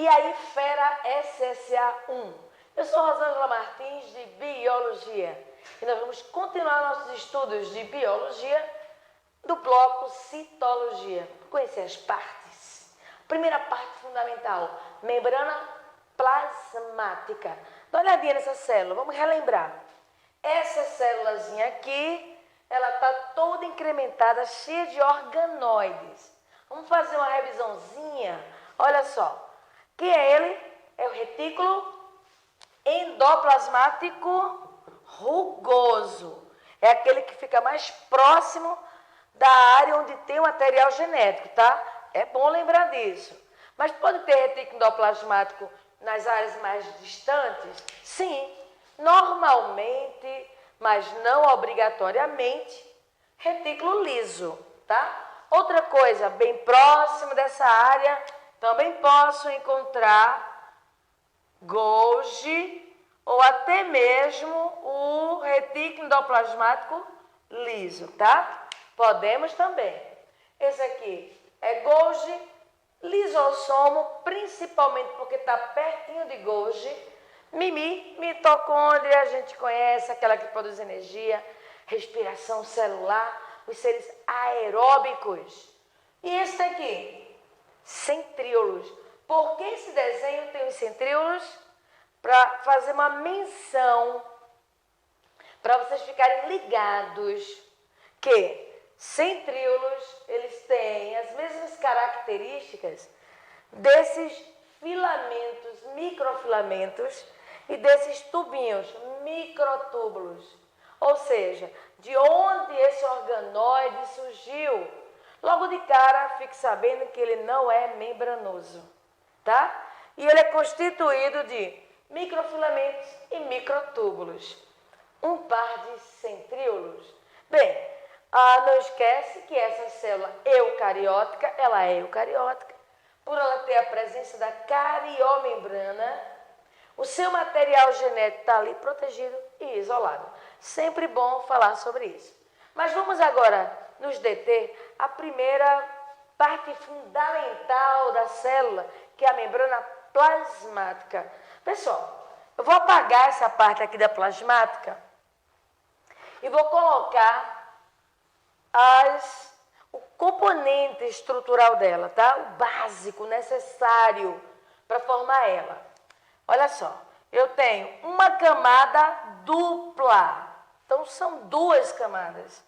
E aí, Fera SSA1. Eu sou Rosângela Martins, de Biologia. E nós vamos continuar nossos estudos de Biologia do bloco Citologia. Conhecer as partes. Primeira parte fundamental, membrana plasmática. Dá uma olhadinha nessa célula, vamos relembrar. Essa célulazinha aqui, ela está toda incrementada, cheia de organoides. Vamos fazer uma revisãozinha. Olha só. Que é ele? É o retículo endoplasmático rugoso. É aquele que fica mais próximo da área onde tem o material genético, tá? É bom lembrar disso. Mas pode ter retículo endoplasmático nas áreas mais distantes? Sim, normalmente, mas não obrigatoriamente, retículo liso, tá? Outra coisa, bem próximo dessa área, também posso encontrar Golgi ou até mesmo o retículo endoplasmático liso, tá? Podemos também. Esse aqui é Golgi, lisossomo, principalmente porque está pertinho de Golgi. Mitocôndria, a gente conhece, aquela que produz energia, respiração celular, os seres aeróbicos. E esse aqui? Centríolos. Por que esse desenho tem os centríolos? Para fazer uma menção, para vocês ficarem ligados que centríolos, eles têm as mesmas características desses filamentos, microfilamentos e desses tubinhos, microtúbulos. Ou seja, de onde esse organoide surgiu? Logo de cara, fique sabendo que ele não é membranoso, tá? E ele é constituído de microfilamentos e microtúbulos. Um par de centríolos. Bem, não esquece que essa célula eucariótica, ela é eucariótica, por ela ter a presença da cariomembrana, o seu material genético está ali protegido e isolado. Sempre bom falar sobre isso. Mas vamos agora nos deter a primeira parte fundamental da célula, que é a membrana plasmática. Pessoal, eu vou apagar essa parte aqui da plasmática e vou colocar o componente estrutural dela, tá? O básico, necessário para formar ela. Olha só, eu tenho uma camada dupla. Então, são duas camadas.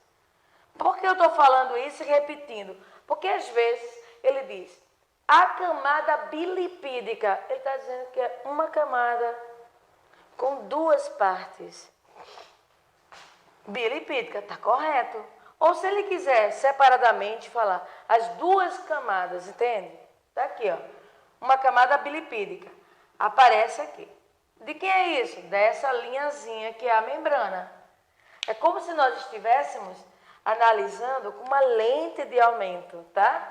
Por que eu estou falando isso e repetindo? Porque, às vezes, ele diz, a camada bilipídica. Ele está dizendo que é uma camada com duas partes. Bilipídica, está correto. Ou se ele quiser separadamente falar as duas camadas, entende? Está aqui, ó. Uma camada bilipídica. Aparece aqui. De quem é isso? Dessa linhazinha que é a membrana. É como se nós estivéssemos analisando com uma lente de aumento, tá?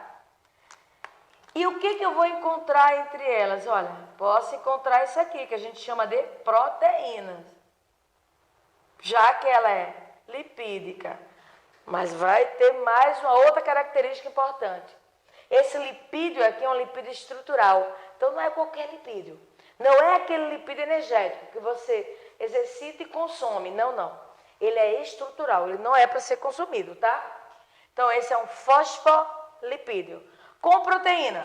E o que eu vou encontrar entre elas? Olha, posso encontrar isso aqui, que a gente chama de proteínas. Já que ela é lipídica. Mas vai ter mais uma outra característica importante. Esse lipídio aqui é um lipídio estrutural. Então, não é qualquer lipídio. Não é aquele lipídio energético que você exercita e consome. Não, não. Ele é estrutural. Ele não é para ser consumido, tá? Então, esse é um fosfolipídio. Com proteína.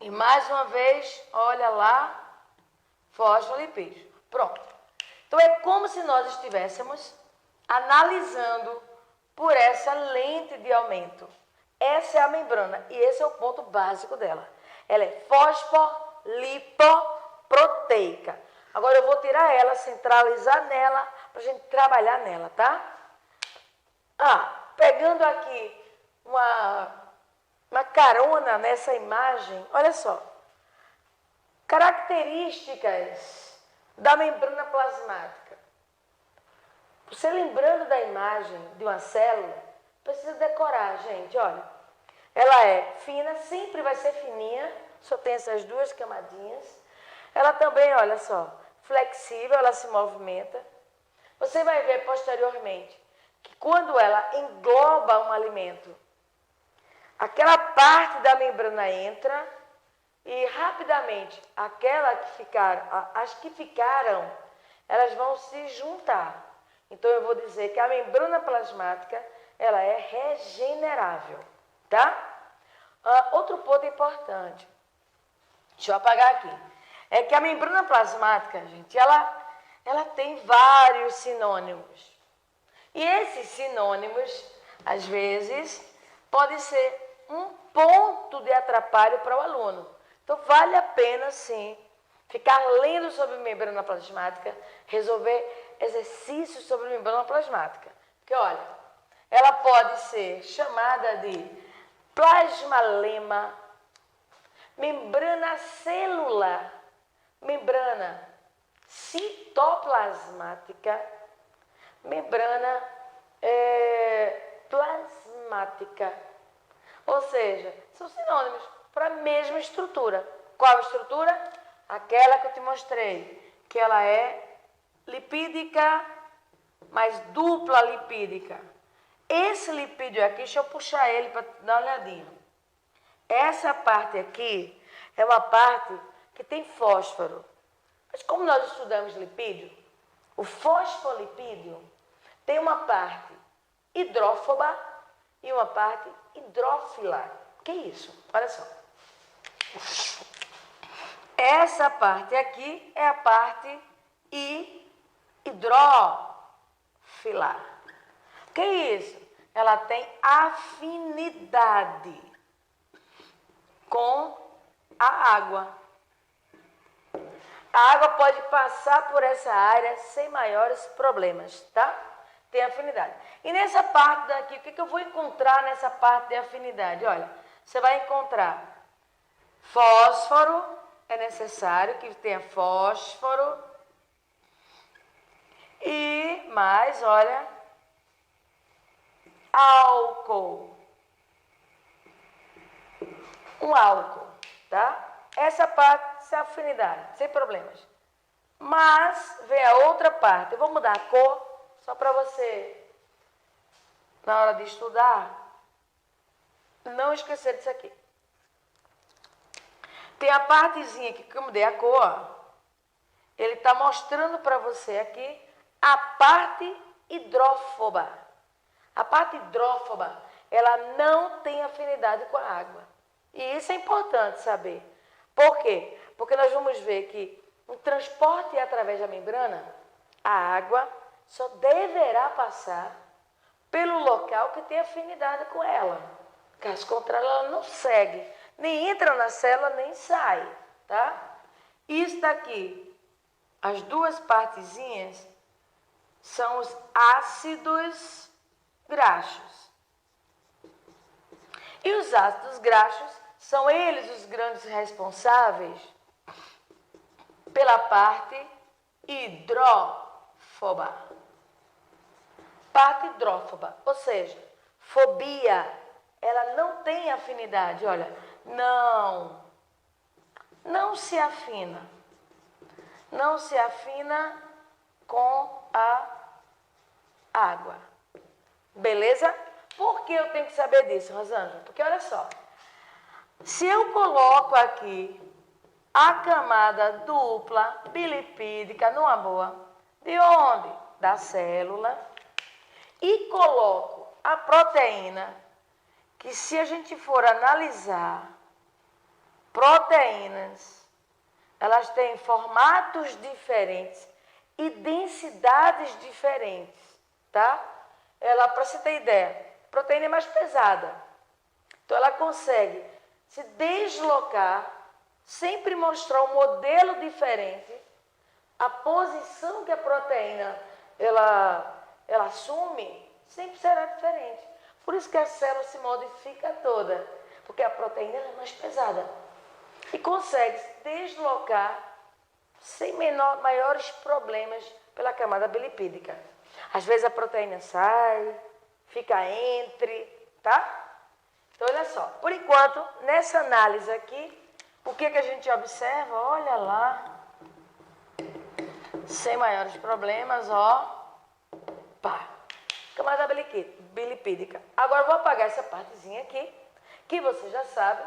E, mais uma vez, olha lá, fosfolipídio. Pronto. Então, é como se nós estivéssemos analisando por essa lente de aumento. Essa é a membrana e esse é o ponto básico dela. Ela é fosfolipoproteica. Agora eu vou tirar ela, centralizar nela, para a gente trabalhar nela, tá? Pegando aqui uma carona nessa imagem, olha só. Características da membrana plasmática. Você lembrando da imagem de uma célula, precisa decorar, gente, olha. Ela é fina, sempre vai ser fininha, só tem essas duas camadinhas. Ela também, olha só, flexível, ela se movimenta. Você vai ver posteriormente que quando ela engloba um alimento, aquela parte da membrana entra, E rapidamente, as que ficaram, elas vão se juntar. Então eu vou dizer que a membrana plasmática, ela é regenerável, tá? Outro ponto importante, deixa eu apagar aqui, é que a membrana plasmática, gente, ela tem vários sinônimos. E esses sinônimos, às vezes, pode ser um ponto de atrapalho para o aluno. Então, vale a pena, sim, ficar lendo sobre membrana plasmática, resolver exercícios sobre membrana plasmática. Porque, olha, ela pode ser chamada de plasmalema, membrana celular, membrana citoplasmática, membrana plasmática. Ou seja, são sinônimos para a mesma estrutura. Qual estrutura? Aquela que eu te mostrei, que ela é lipídica, mas dupla lipídica. Esse lipídio aqui, deixa eu puxar ele para dar uma olhadinha. Essa parte aqui é uma parte que tem fósforo. Mas como nós estudamos lipídio, o fosfolipídio tem uma parte hidrófoba e uma parte hidrófila. Que isso? Olha só. Essa parte aqui é a parte hidrófila. Que isso? Ela tem afinidade com a água. A água pode passar por essa área sem maiores problemas, tá? Tem afinidade. E nessa parte daqui, o que eu vou encontrar nessa parte de afinidade? Olha, você vai encontrar fósforo, é necessário que tenha fósforo. E mais, olha, álcool. Um álcool, tá? Essa parte é afinidade, sem problemas. Mas vem a outra parte. Eu vou mudar a cor, só para você, na hora de estudar, não esquecer disso aqui. Tem a partezinha aqui que eu mudei a cor, ó. Ele está mostrando para você aqui a parte hidrófoba. A parte hidrófoba, ela não tem afinidade com a água. E isso é importante saber. Por quê? Porque nós vamos ver que o transporte através da membrana, a água só deverá passar pelo local que tem afinidade com ela. Caso contrário, ela não segue. Nem entra na célula, nem sai, tá? Isso daqui, as duas partezinhas, são os ácidos graxos. E os ácidos graxos são eles os grandes responsáveis pela parte hidrófoba. Parte hidrófoba, ou seja, fobia, ela não tem afinidade, olha, não se afina. Não se afina com a água. Beleza? Por que eu tenho que saber disso, Rosângela? Porque olha só, se eu coloco aqui a camada dupla bilipídica numa boa, de onde? Da célula, e coloco a proteína, que se a gente for analisar proteínas, elas têm formatos diferentes e densidades diferentes, tá? Ela, para você ter ideia, a proteína é mais pesada. Então, ela consegue se deslocar, sempre mostrar um modelo diferente, a posição que a proteína ela assume sempre será diferente. Por isso que a célula se modifica toda, porque a proteína é mais pesada e consegue se deslocar sem maiores problemas pela camada bilipídica. Às vezes a proteína sai, fica entre, tá? Então, olha só, por enquanto, nessa análise aqui, o que a gente observa? Olha lá, sem maiores problemas, ó, pá, camada bilipídica. Agora, eu vou apagar essa partezinha aqui, que você já sabe,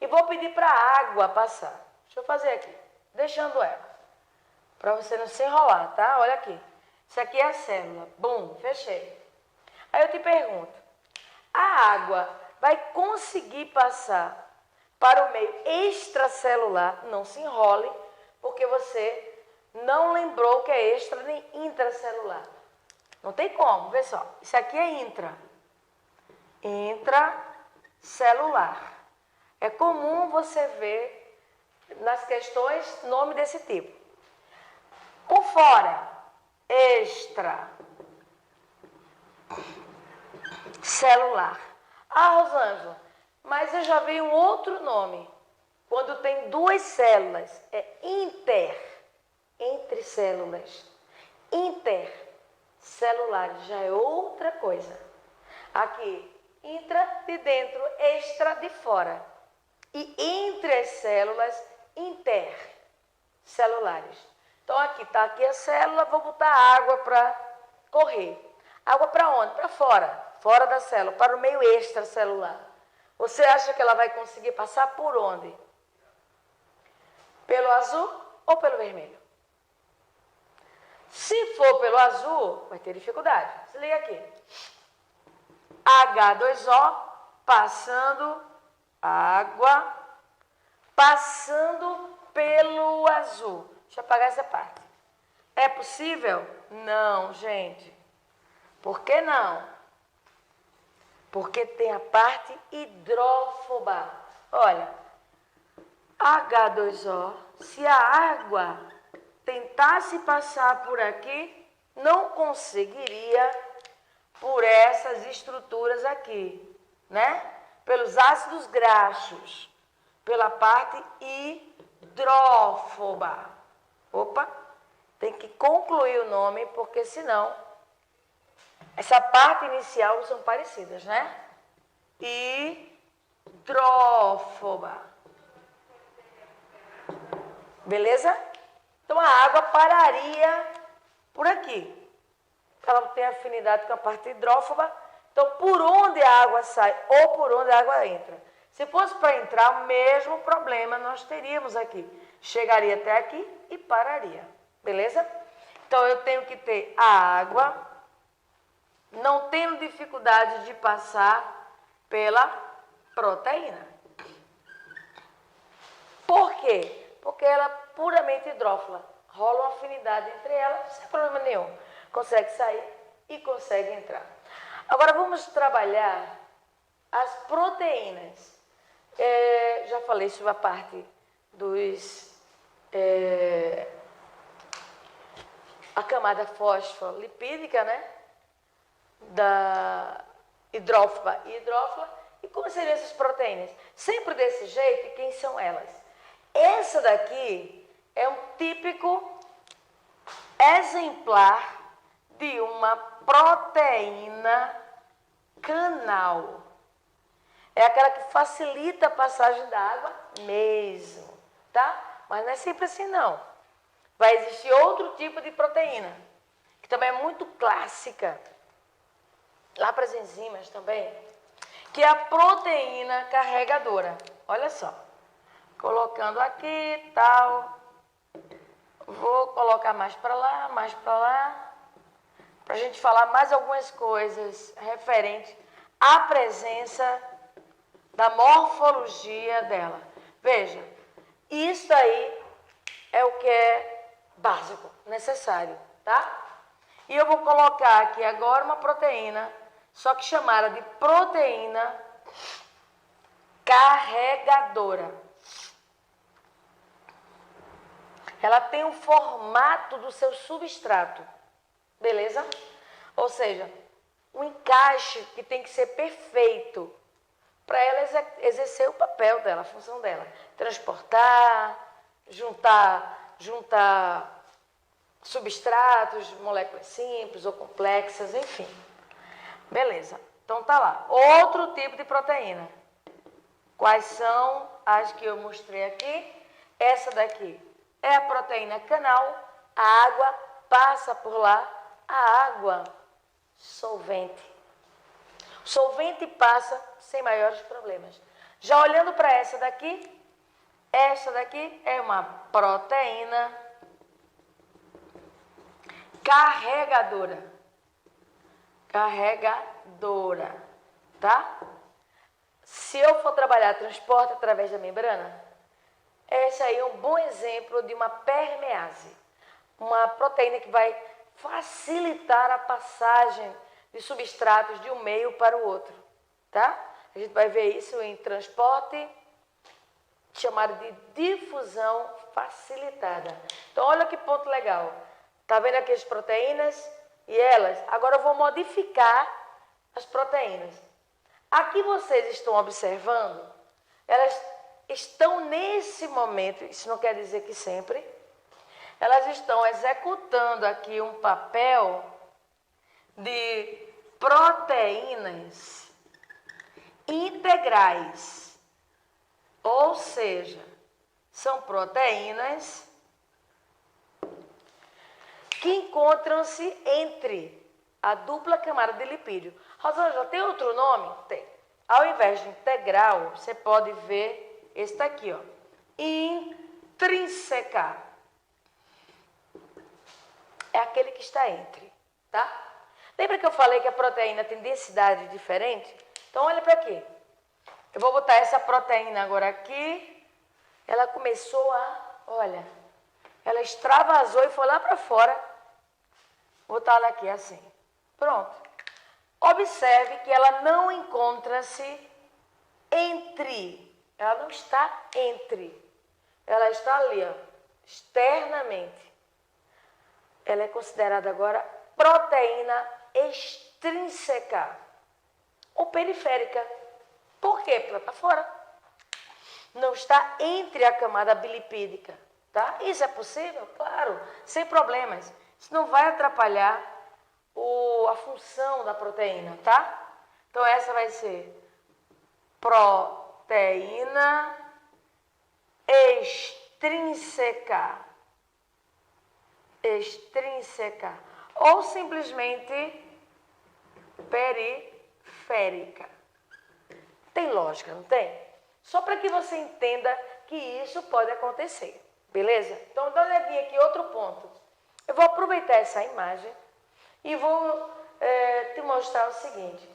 E vou pedir para a água passar. Deixa eu fazer aqui, deixando ela. Para você não se enrolar, tá? Olha aqui. Isso aqui é a célula. Bum, fechei. Aí eu te pergunto, a água vai conseguir passar para o meio extracelular? Não se enrole, porque você não lembrou que é extra nem intracelular. Não tem como, vê só. Isso aqui é intracelular. É comum você ver nas questões nome desse tipo. Por fora, extracelular. Ah, Rosângela, mas eu já vi um outro nome. Quando tem duas células, é entre células. Intercelulares já é outra coisa. Aqui, intra de dentro, extra de fora. E entre as células, intercelulares. Então aqui está aqui a célula, vou botar água para correr. Água para onde? Para fora. Fora da célula, para o meio extracelular. Você acha que ela vai conseguir passar por onde? Pelo azul ou pelo vermelho? Se for pelo azul, vai ter dificuldade. Se liga aqui. H2O, passando água, passando pelo azul. Deixa eu apagar essa parte. É possível? Não, gente. Por que não? Porque tem a parte hidrófoba. Olha, H2O, se a água tentasse passar por aqui, não conseguiria por essas estruturas aqui, né? Pelos ácidos graxos, pela parte hidrófoba. Opa, tem que concluir o nome, porque senão essa parte inicial são parecidas, né? Hidrófoba. Beleza? Então a água pararia por aqui. Ela tem afinidade com a parte hidrófoba. Então por onde a água sai ou por onde a água entra. Se fosse para entrar, o mesmo problema nós teríamos aqui. Chegaria até aqui e pararia. Beleza? Então eu tenho que ter a água, não tendo dificuldade de passar pela proteína. Por quê? Porque ela é puramente hidrófila. Rola uma afinidade entre elas, sem problema nenhum. Consegue sair e consegue entrar. Agora vamos trabalhar as proteínas. Já falei sobre a parte dos... a camada fosfolipídica, né? Da hidrófoba e hidrófila. E como seriam essas proteínas? Sempre desse jeito, e quem são elas? Essa daqui é um típico exemplar de uma proteína canal. É aquela que facilita a passagem da água mesmo, tá? Mas não é sempre assim, não. Vai existir outro tipo de proteína, que também é muito clássica, lá para as enzimas também, que é a proteína carregadora. Olha só, colocando aqui, tal, vou colocar mais para lá, para a gente falar mais algumas coisas referentes à presença da morfologia dela. Veja, isso aí é o que é básico, necessário, tá? E eu vou colocar aqui agora uma proteína, só que chamada de proteína carregadora. Ela tem o formato do seu substrato, beleza? Ou seja, um encaixe que tem que ser perfeito para ela exercer o papel dela, a função dela. Transportar, juntar substratos, moléculas simples ou complexas, enfim. Beleza, então tá lá. Outro tipo de proteína. Quais são as que eu mostrei aqui? Essa daqui é a proteína canal, a água passa por lá, a água solvente. O solvente passa sem maiores problemas. Já olhando para essa daqui é uma proteína carregadora. Carregadora, tá? Se eu for trabalhar transporte através da membrana, esse aí é um bom exemplo de uma permease. Uma proteína que vai facilitar a passagem de substratos de um meio para o outro, tá? A gente vai ver isso em transporte, chamado de difusão facilitada. Então, olha que ponto legal. Tá vendo aqui as proteínas e elas? Agora eu vou modificar as proteínas. Aqui vocês estão observando, elas estão nesse momento, isso não quer dizer que sempre, elas estão executando aqui um papel de proteínas integrais. Ou seja, são proteínas que encontram-se entre a dupla camada de lipídio. Rosângela, tem outro nome? Tem. Ao invés de integral, você pode ver esse daqui, ó. Intrínseca. É aquele que está entre, tá? Lembra que eu falei que a proteína tem densidade diferente? Então, olha para aqui. Eu vou botar essa proteína agora aqui. Ela começou olha, ela extravasou e foi lá para fora. Vou botar ela aqui assim. Pronto. Observe que ela não encontra-se entre. Ela não está entre. Ela está ali, ó, externamente. Ela é considerada agora proteína extrínseca ou periférica. Por quê? Porque ela está fora. Não está entre a camada bilipídica, tá? Isso é possível? Claro, sem problemas. Isso não vai atrapalhar a função da proteína, tá? Então, essa vai ser proteína extrínseca. Extrínseca. Ou simplesmente periférica. Tem lógica, não tem? Só para que você entenda que isso pode acontecer, beleza? Então, dá uma olhadinha aqui, outro ponto. Eu vou aproveitar essa imagem e vou te mostrar o seguinte.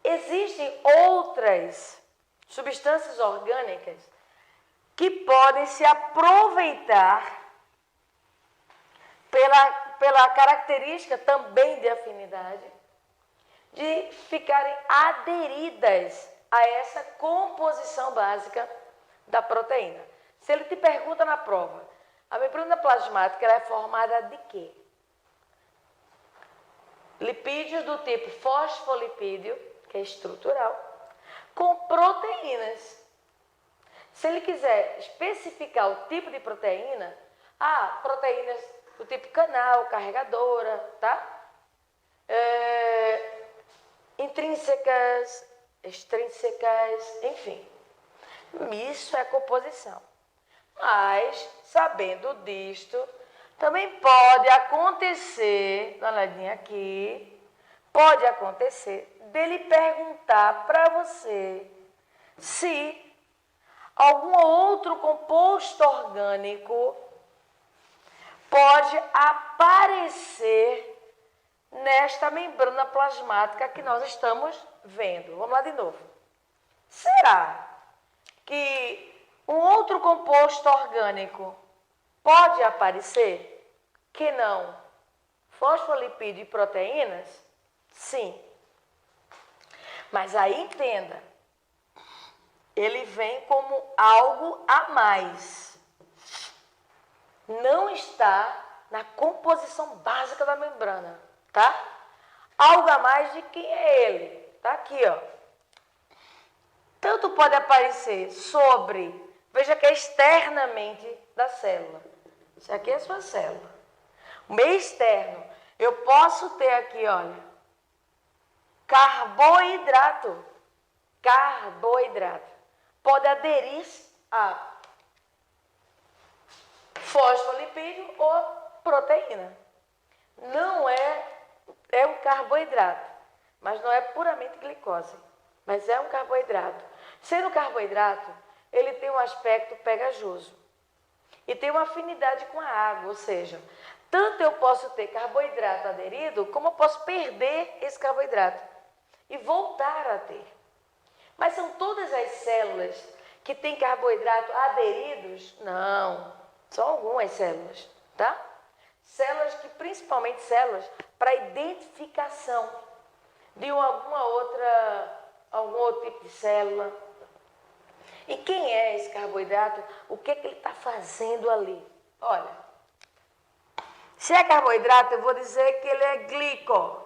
Existem outras substâncias orgânicas que podem se aproveitar pela característica também de afinidade de ficarem aderidas a essa composição básica da proteína. Se ele te pergunta na prova, a membrana plasmática ela é formada de quê? Lipídios do tipo fosfolipídio, que é estrutural, com proteínas. Se ele quiser especificar o tipo de proteína, proteínas do tipo canal, carregadora, tá? Intrínsecas, extrínsecas, enfim. Isso é composição. Mas, sabendo disto, também pode acontecer, dá uma olhadinha aqui, pode acontecer dele perguntar para você se algum outro composto orgânico pode aparecer nesta membrana plasmática que nós estamos vendo. Vamos lá de novo. Será que um outro composto orgânico pode aparecer? Que não? Fosfolipídio e proteínas? Sim. Mas aí entenda, ele vem como algo a mais. Não está na composição básica da membrana, tá? Algo a mais de quem é ele. Tá aqui, ó. Tanto pode aparecer sobre, veja que é externamente da célula. Isso aqui é a sua célula. O meio externo, eu posso ter aqui, olha, carboidrato. Carboidrato. Pode aderir a fosfolipídio ou proteína. Não é um carboidrato, mas não é puramente glicose, mas é um carboidrato. Sendo carboidrato, ele tem um aspecto pegajoso e tem uma afinidade com a água, ou seja, tanto eu posso ter carboidrato aderido, como eu posso perder esse carboidrato e voltar a ter. Mas são todas as células que têm carboidrato aderidos? Não, são algumas células, tá? Células que, principalmente células para identificação de algum outro tipo de célula. E quem é esse carboidrato? O que é que ele está fazendo ali? Olha, se é carboidrato, eu vou dizer que ele é glico,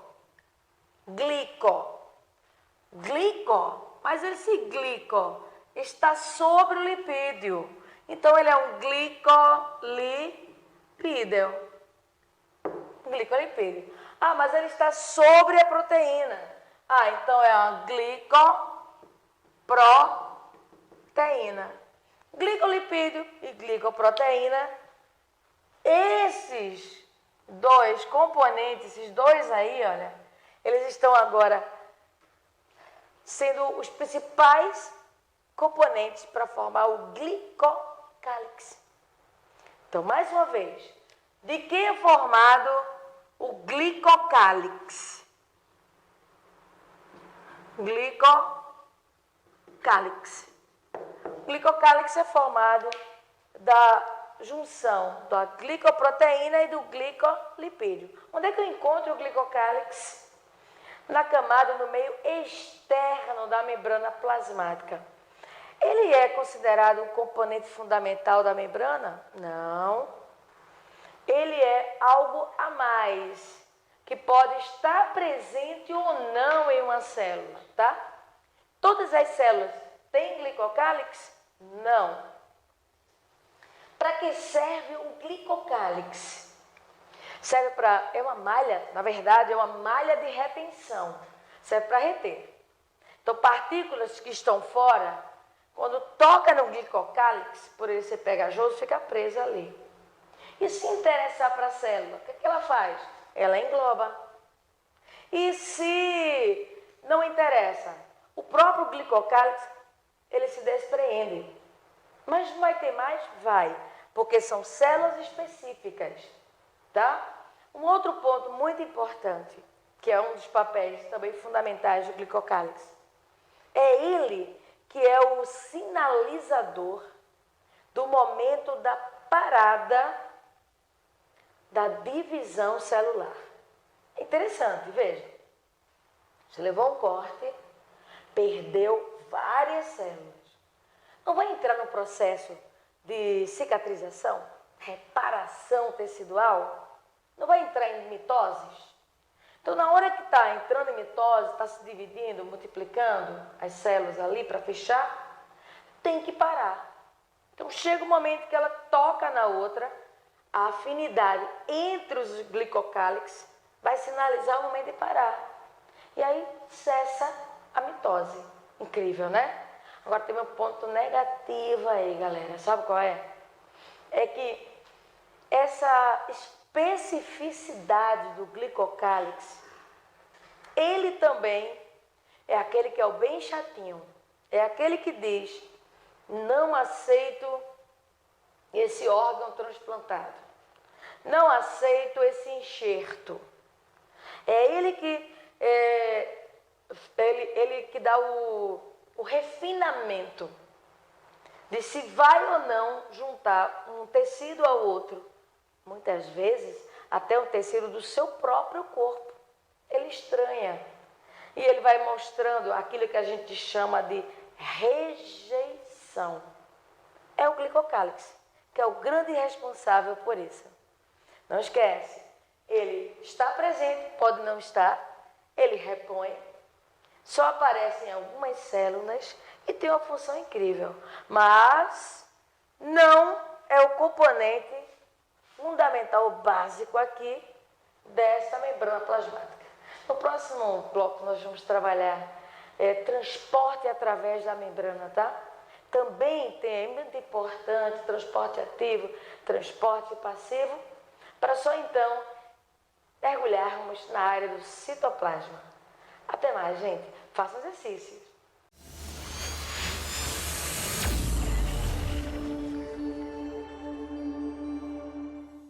mas esse glico está sobre o lipídio. Então, ele é um glicolipídio. Ah, mas ele está sobre a proteína. Ah, então é uma glicoproteína. Glicolipídio e glicoproteína, esses dois componentes, esses dois aí, olha, eles estão agora sendo os principais componentes para formar o glicocálix. Então, mais uma vez, de que é formado o glicocálix? O glicocálix é formado da junção da glicoproteína e do glicolipídio. Onde é que eu encontro o glicocálix? Na camada no meio externo da membrana plasmática. Ele é considerado um componente fundamental da membrana? Não. Ele é algo a mais, que pode estar presente ou não em uma célula, tá? Todas as células têm glicocálix? Não. Para que serve o glicocálix? Serve para, é uma malha, na verdade é uma malha de retenção, serve para reter. Então partículas que estão fora, quando toca no glicocálix, por ele ser pegajoso, fica presa ali. E se interessar para a célula, o que é que ela faz? Ela engloba. E se não interessa, o próprio glicocálix, ele se despreende. Mas não vai ter mais? Vai, porque são células específicas, tá? Um outro ponto muito importante, que é um dos papéis também fundamentais do glicocálix, é ele que é o sinalizador do momento da parada da divisão celular. É interessante, veja. Você levou um corte, perdeu várias células. Não vai entrar no processo de cicatrização, reparação tecidual? Não vai entrar em mitoses? Então, na hora que está entrando em mitose, está se dividindo, multiplicando as células ali para fechar, tem que parar. Então, chega um momento que ela toca na outra, a afinidade entre os glicocálix vai sinalizar o momento de parar. E aí cessa a mitose. Incrível, né? Agora tem um ponto negativo aí, galera. Sabe qual é? É que essa especificidade do glicocálix, ele também é aquele que é o bem chatinho. É aquele que diz: não aceito esse órgão transplantado. Não aceito esse enxerto. É ele que, ele que dá o refinamento de se vai ou não juntar um tecido ao outro. Muitas vezes, até um tecido do seu próprio corpo. Ele estranha. E ele vai mostrando aquilo que a gente chama de rejeição. É o glicocálix, que é o grande responsável por isso. Não esquece, ele está presente, pode não estar, ele repõe, só aparece em algumas células e tem uma função incrível, mas não é o componente fundamental, básico aqui dessa membrana plasmática. No próximo bloco nós vamos trabalhar transporte através da membrana, tá? Também é muito importante transporte ativo, transporte passivo, para só então mergulharmos na área do citoplasma. Até mais, gente. Façam exercícios.